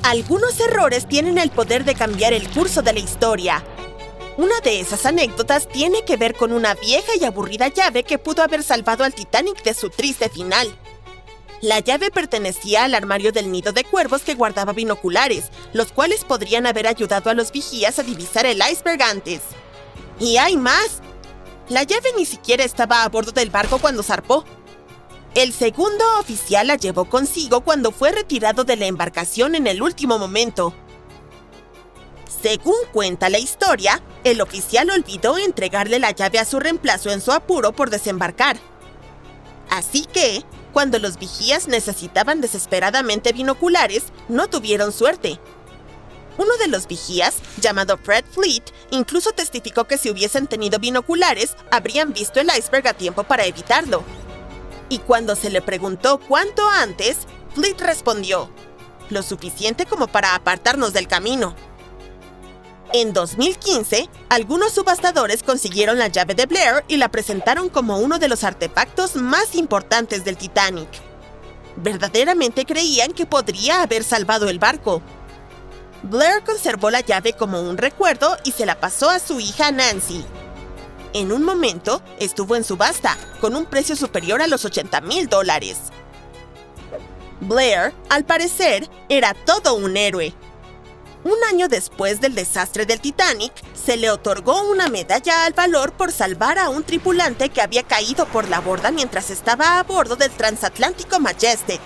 Algunos errores tienen el poder de cambiar el curso de la historia. Una de esas anécdotas tiene que ver con una vieja y aburrida llave que pudo haber salvado al Titanic de su triste final. La llave pertenecía al armario del nido de cuervos que guardaba binoculares, los cuales podrían haber ayudado a los vigías a divisar el iceberg antes. ¡Y hay más! La llave ni siquiera estaba a bordo del barco cuando zarpó. El segundo oficial la llevó consigo cuando fue retirado de la embarcación en el último momento. Según cuenta la historia, el oficial olvidó entregarle la llave a su reemplazo en su apuro por desembarcar. Así que, cuando los vigías necesitaban desesperadamente binoculares, no tuvieron suerte. Uno de los vigías, llamado Fred Fleet, incluso testificó que si hubiesen tenido binoculares, habrían visto el iceberg a tiempo para evitarlo. Y cuando se le preguntó cuánto antes, Fleet respondió: lo suficiente como para apartarnos del camino. En 2015, algunos subastadores consiguieron la llave de Blair y la presentaron como uno de los artefactos más importantes del Titanic. Verdaderamente creían que podría haber salvado el barco. Blair conservó la llave como un recuerdo y se la pasó a su hija Nancy. En un momento, estuvo en subasta, con un precio superior a los $80,000. Blair, al parecer, era todo un héroe. Un año después del desastre del Titanic, se le otorgó una medalla al valor por salvar a un tripulante que había caído por la borda mientras estaba a bordo del transatlántico Majestic.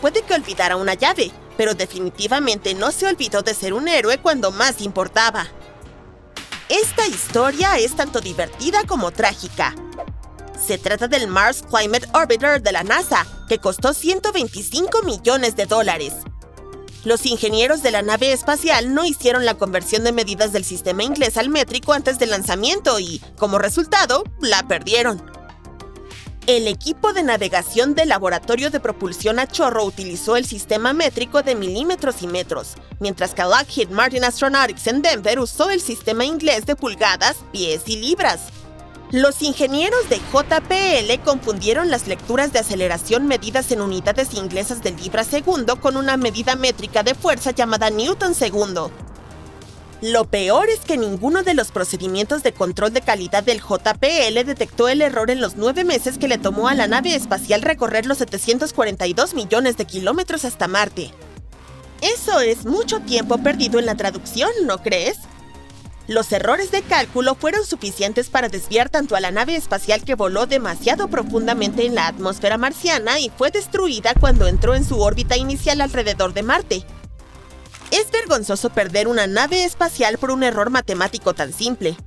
Puede que olvidara una llave, pero definitivamente no se olvidó de ser un héroe cuando más importaba. Esta historia es tanto divertida como trágica. Se trata del Mars Climate Orbiter de la NASA, que costó $125 millones. Los ingenieros de la nave espacial no hicieron la conversión de medidas del sistema inglés al métrico antes del lanzamiento y, como resultado, la perdieron. El equipo de navegación del Laboratorio de Propulsión a Chorro utilizó el sistema métrico de milímetros y metros, mientras que Lockheed Martin Astronautics en Denver usó el sistema inglés de pulgadas, pies y libras. Los ingenieros de JPL confundieron las lecturas de aceleración medidas en unidades inglesas de libra segundo con una medida métrica de fuerza llamada Newton segundo. Lo peor es que ninguno de los procedimientos de control de calidad del JPL detectó el error en los 9 meses que le tomó a la nave espacial recorrer los 742 millones de kilómetros hasta Marte. Eso es mucho tiempo perdido en la traducción, ¿no crees? Los errores de cálculo fueron suficientes para desviar tanto a la nave espacial que voló demasiado profundamente en la atmósfera marciana y fue destruida cuando entró en su órbita inicial alrededor de Marte. Es vergonzoso perder una nave espacial por un error matemático tan simple.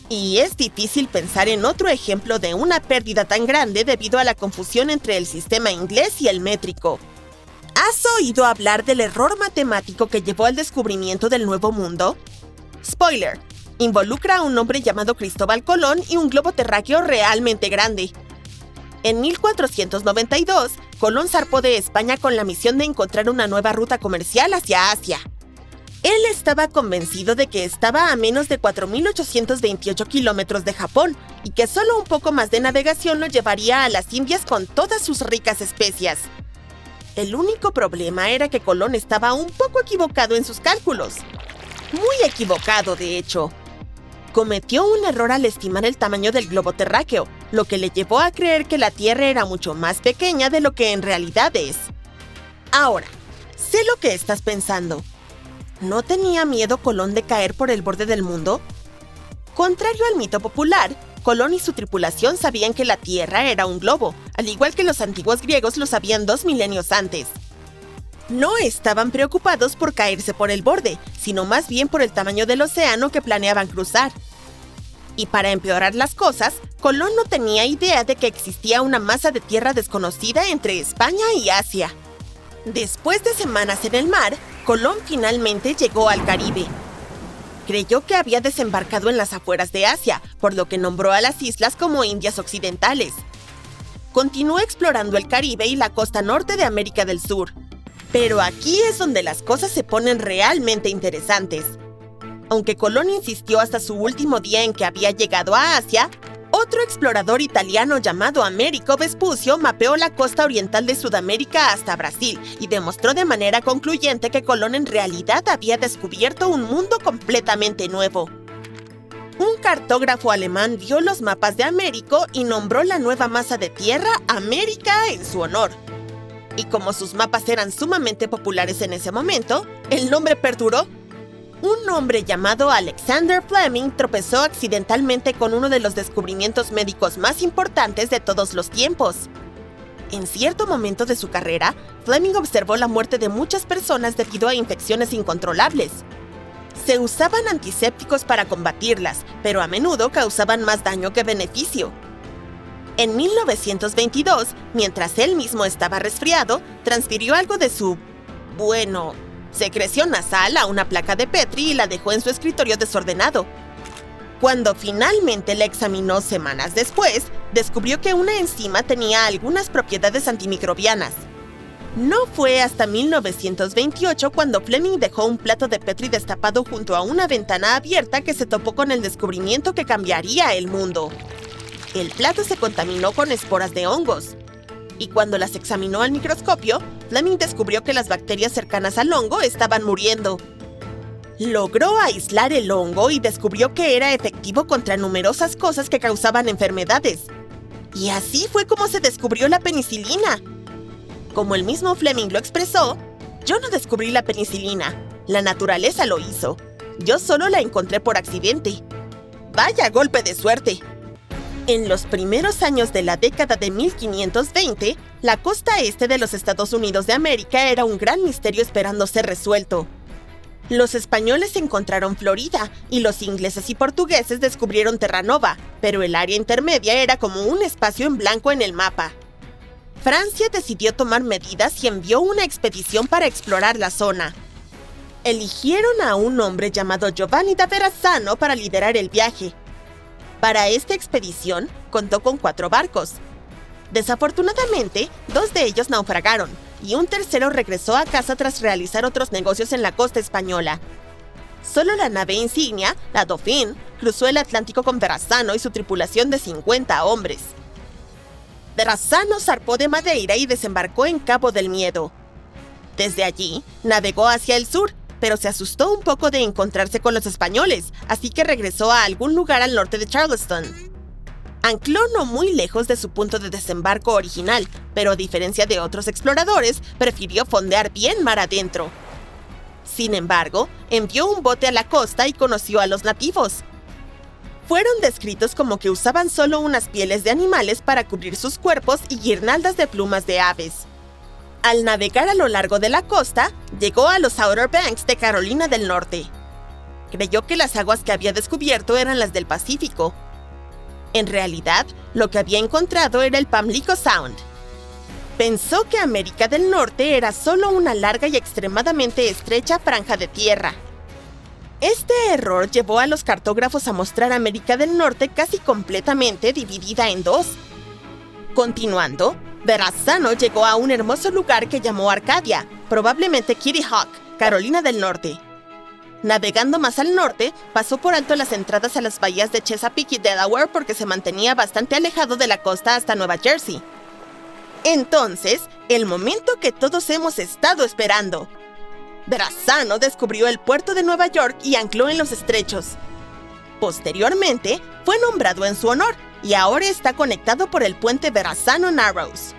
Y es difícil pensar en otro ejemplo de una pérdida tan grande debido a la confusión entre el sistema inglés y el métrico. ¿Has oído hablar del error matemático que llevó al descubrimiento del Nuevo Mundo? Spoiler: involucra a un hombre llamado Cristóbal Colón y un globo terráqueo realmente grande. En 1492, Colón zarpó de España con la misión de encontrar una nueva ruta comercial hacia Asia. Él estaba convencido de que estaba a menos de 4.828 kilómetros de Japón y que solo un poco más de navegación lo llevaría a las Indias con todas sus ricas especias. El único problema era que Colón estaba un poco equivocado en sus cálculos. Muy equivocado, de hecho. Cometió un error al estimar el tamaño del globo terráqueo, lo que le llevó a creer que la Tierra era mucho más pequeña de lo que en realidad es. Ahora, sé lo que estás pensando. ¿No tenía miedo Colón de caer por el borde del mundo? Contrario al mito popular, Colón y su tripulación sabían que la Tierra era un globo, al igual que los antiguos griegos lo sabían 2 milenios antes. No estaban preocupados por caerse por el borde, sino más bien por el tamaño del océano que planeaban cruzar. Y para empeorar las cosas, Colón no tenía idea de que existía una masa de tierra desconocida entre España y Asia. Después de semanas en el mar, Colón finalmente llegó al Caribe. Creyó que había desembarcado en las afueras de Asia, por lo que nombró a las islas como Indias Occidentales. Continuó explorando el Caribe y la costa norte de América del Sur. Pero aquí es donde las cosas se ponen realmente interesantes. Aunque Colón insistió hasta su último día en que había llegado a Asia, Otro explorador italiano llamado Americo Vespucio mapeó la costa oriental de Sudamérica hasta Brasil y demostró de manera concluyente que Colón en realidad había descubierto un mundo completamente nuevo. Un cartógrafo alemán vio los mapas de Américo y nombró la nueva masa de tierra América en su honor. Y como sus mapas eran sumamente populares en ese momento, el nombre perduró. Un hombre llamado Alexander Fleming tropezó accidentalmente con uno de los descubrimientos médicos más importantes de todos los tiempos. En cierto momento de su carrera, Fleming observó la muerte de muchas personas debido a infecciones incontrolables. Se usaban antisépticos para combatirlas, pero a menudo causaban más daño que beneficio. En 1922, mientras él mismo estaba resfriado, transfirió algo de su secreción nasal a una placa de Petri y la dejó en su escritorio desordenado. Cuando finalmente la examinó semanas después, descubrió que una enzima tenía algunas propiedades antimicrobianas. No fue hasta 1928 cuando Fleming dejó un plato de Petri destapado junto a una ventana abierta que se topó con el descubrimiento que cambiaría el mundo. El plato se contaminó con esporas de hongos. Y cuando las examinó al microscopio, Fleming descubrió que las bacterias cercanas al hongo estaban muriendo. Logró aislar el hongo y descubrió que era efectivo contra numerosas cosas que causaban enfermedades. Y así fue como se descubrió la penicilina. Como el mismo Fleming lo expresó, yo no descubrí la penicilina, la naturaleza lo hizo. Yo solo la encontré por accidente. ¡Vaya golpe de suerte! En los primeros años de la década de 1520, la costa este de los Estados Unidos de América era un gran misterio esperando ser resuelto. Los españoles encontraron Florida y los ingleses y portugueses descubrieron Terranova, pero el área intermedia era como un espacio en blanco en el mapa. Francia decidió tomar medidas y envió una expedición para explorar la zona. Eligieron a un hombre llamado Giovanni da Verrazzano para liderar el viaje. Para esta expedición, contó con 4 barcos. Desafortunadamente, 2 de ellos naufragaron, y un tercero regresó a casa tras realizar otros negocios en la costa española. Solo la nave insignia, la Dauphin, cruzó el Atlántico con Verrazzano y su tripulación de 50 hombres. Verrazzano zarpó de Madeira y desembarcó en Cabo del Miedo. Desde allí, navegó hacia el sur, pero se asustó un poco de encontrarse con los españoles, así que regresó a algún lugar al norte de Charleston. Ancló no muy lejos de su punto de desembarco original, pero a diferencia de otros exploradores, prefirió fondear bien mar adentro. Sin embargo, envió un bote a la costa y conoció a los nativos. Fueron descritos como que usaban solo unas pieles de animales para cubrir sus cuerpos y guirnaldas de plumas de aves. Al navegar a lo largo de la costa, llegó a los Outer Banks de Carolina del Norte. Creyó que las aguas que había descubierto eran las del Pacífico. En realidad, lo que había encontrado era el Pamlico Sound. Pensó que América del Norte era solo una larga y extremadamente estrecha franja de tierra. Este error llevó a los cartógrafos a mostrar América del Norte casi completamente dividida en 2. Continuando, Verrazzano llegó a un hermoso lugar que llamó Arcadia, probablemente Kitty Hawk, Carolina del Norte. Navegando más al norte, pasó por alto las entradas a las bahías de Chesapeake y Delaware porque se mantenía bastante alejado de la costa hasta Nueva Jersey. Entonces, el momento que todos hemos estado esperando. Verrazzano descubrió el puerto de Nueva York y ancló en los estrechos. Posteriormente, fue nombrado en su honor y ahora está conectado por el puente Verrazzano Narrows.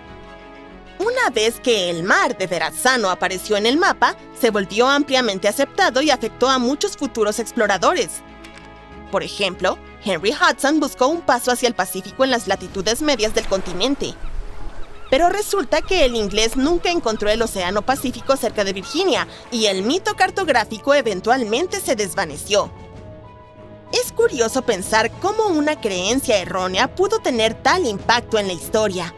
Una vez que el mar de Verrazzano apareció en el mapa, se volvió ampliamente aceptado y afectó a muchos futuros exploradores. Por ejemplo, Henry Hudson buscó un paso hacia el Pacífico en las latitudes medias del continente. Pero resulta que el inglés nunca encontró el Océano Pacífico cerca de Virginia y el mito cartográfico eventualmente se desvaneció. Es curioso pensar cómo una creencia errónea pudo tener tal impacto en la historia.